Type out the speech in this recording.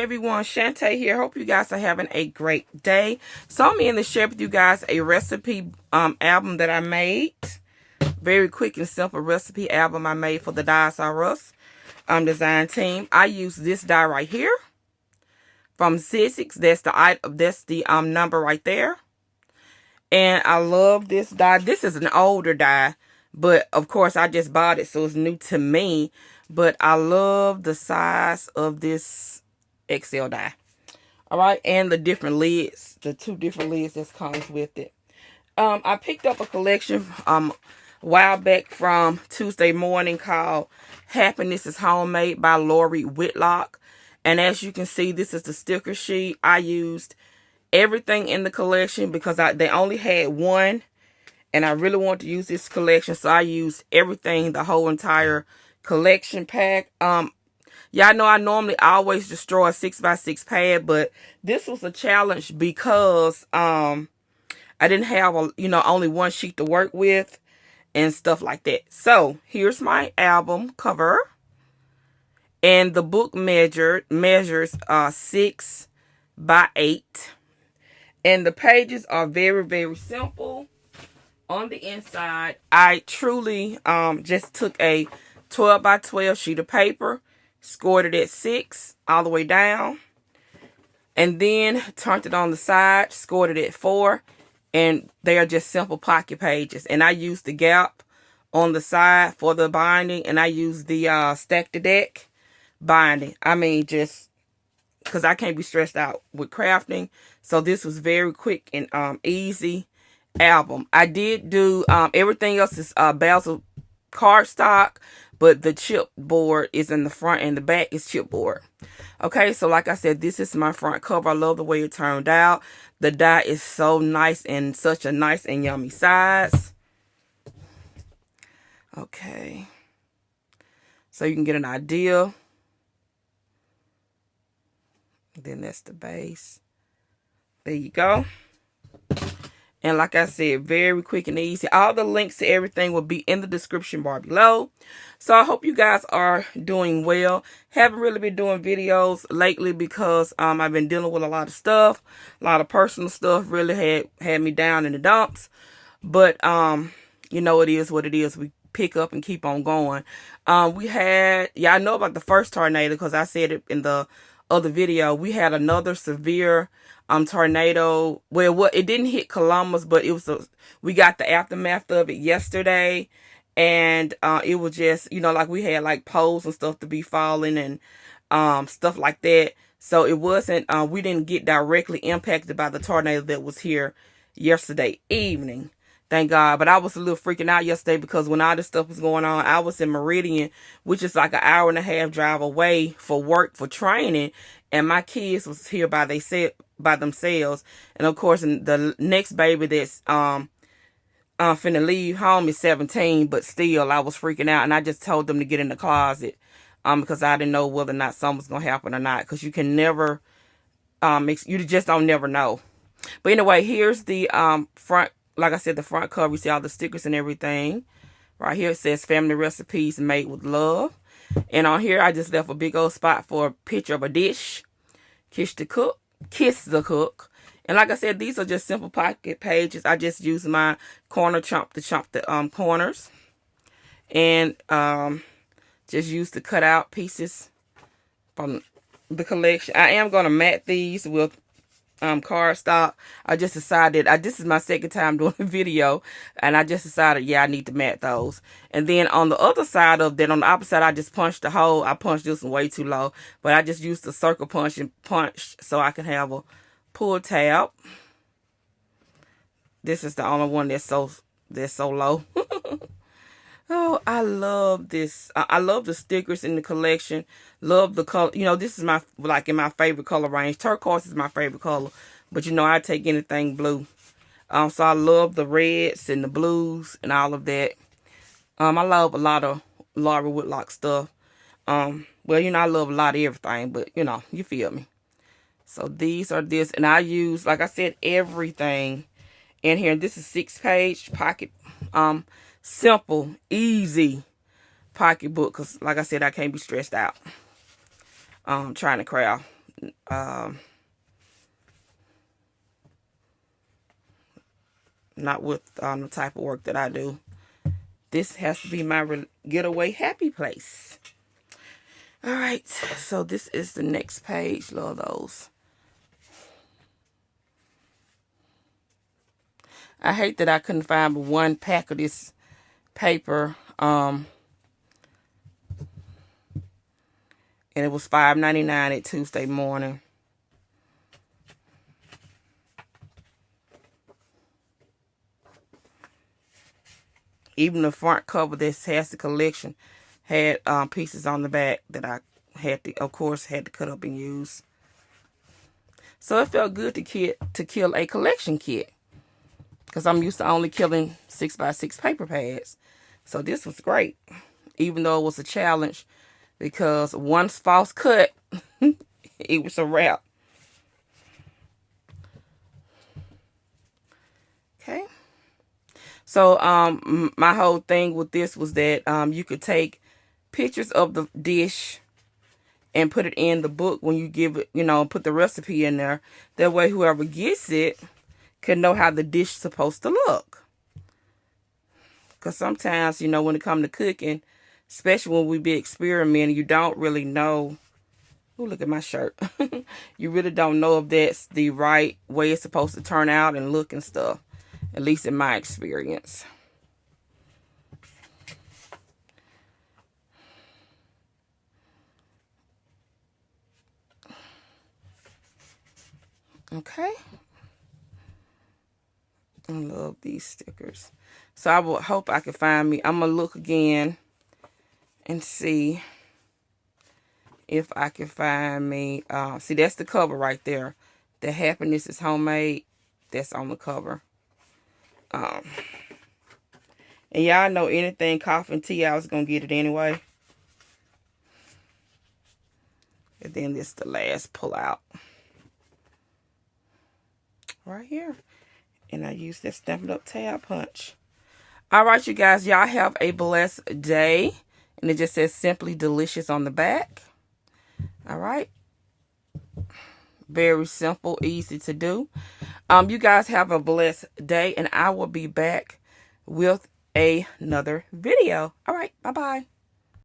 everyone, Shanta here. Hope you guys are having a great day. So I'm in to share with you guys a recipe album that I made. Very quick and simple recipe album I made for the Diesrus design team. I use this die right here from Diesrus. That's the number right there. And I love this die. This is an older die, but of course I just bought it, so it's new to me. But I love the size of this XL die. All right, and the different lids, the two different lids that comes with it. I picked up a collection a while back from Tuesday Morning called Happiness is Homemade by Lori Whitlock. And as you can see, this is the sticker sheet. I used everything in the collection because they only had one, and I really want to use this collection, so I used everything, the whole entire collection pack. Y'all know I normally always destroy a 6x6 pad, but this was a challenge because I didn't have only one sheet to work with and stuff like that. So here's my album cover, and the book measures 6 by 8, and the pages are very, very simple. On the inside, I truly just took a 12 by 12 sheet of paper, scored it at 6 all the way down, and then turned it on the side, scored it at 4, and they are just simple pocket pages. And I used the gap on the side for the binding, and I used the stack the deck binding. I mean, just because I can't be stressed out with crafting, so this was very quick and easy album. I did do everything else is Basel cardstock, but the chipboard is in the front and the back is chipboard. Okay, so like I said, this is my front cover. I love the way it turned out. The die is so nice and such a nice and yummy size. Okay, so you can get an idea. Then that's the base. There you go. And like I said, very quick and easy. All the links to everything will be in the description bar below. So I hope you guys are doing well. Haven't really been doing videos lately because I've been dealing with a lot of stuff. A lot of personal stuff really had me down in the dumps. But, it is what it is. We pick up and keep on going. We had, I know about the first tornado because I said it in the other video. We had another severe tornado. Well, it didn't hit Columbus, but we got the aftermath of it yesterday, and it was just like we had like poles and stuff to be falling and stuff like that. So it wasn't we didn't get directly impacted by the tornado that was here yesterday evening, thank God. But I was a little freaking out yesterday because when all this stuff was going on, I was in Meridian, which is like an hour and a half drive away for work, for training, and my kids was here by themselves. And of course, the next baby that's finna leave home is 17, but still I was freaking out, and I just told them to get in the closet because I didn't know whether or not something was gonna happen or not, because you can never you just don't never know. But anyway, here's the front. Like I said, the front cover, you see all the stickers and everything. Right here it says family recipes made with love. And on here I just left a big old spot for a picture of a dish. Kiss the cook. And like I said, these are just simple pocket pages. I just use my corner chomp to chomp the corners. And just use the cut out pieces from the collection. I am going to mat these with cardstock. I just decided, this is my second time doing a video, and I just decided, I need to mat those. And then on the other side of that, on the opposite side, I just punched a hole. I punched this one way too low, but I just used the circle punch and punched so I can have a pull tab. This is the only one that's so low. Oh, I love this. I love the stickers in the collection. Love the color. This is in my favorite color range. Turquoise is my favorite color. But I take anything blue. So I love the reds and the blues and all of that. I love a lot of Lori Whitlock stuff. I love a lot of everything, but you feel me. So these are this, and I use, like I said, everything in here. This is 6-page pocket simple, easy pocketbook, because like I said, I can't be stressed out trying to craft not with the type of work that I do. This has to be my getaway happy place. All right, so this is the next page. Love those. I hate that I couldn't find one pack of this paper. And it was $5.99 at Tuesday morning. Even the front cover that has the collection had pieces on the back that I had to, of course, had to cut up and use. So it felt good to kill a collection kit, because I'm used to only killing 6x6 paper pads. So this was great, even though it was a challenge, because once false cut, it was a wrap. Okay. So my whole thing with this was that you could take pictures of the dish and put it in the book when you give it, put the recipe in there. That way whoever gets it can know how the dish is supposed to look. Because sometimes, when it comes to cooking, especially when we be experimenting, you don't really know. Oh, look at my shirt. You really don't know if that's the right way it's supposed to turn out and look and stuff. At least in my experience. Okay. I love these stickers. So I will hope I can find me. I'm going to look again and see if I can find me. See, that's the cover right there. The Happiness is Homemade. That's on the cover. And y'all know anything coffee and tea, I was going to get it anyway. And then this the last pull out. Right here. And I use that Stampin' Up tab punch. Alright, you guys. Y'all have a blessed day. And it just says Simply Delicious on the back. Alright. Very simple, easy to do. You guys have a blessed day, and I will be back with another video. All right, bye-bye.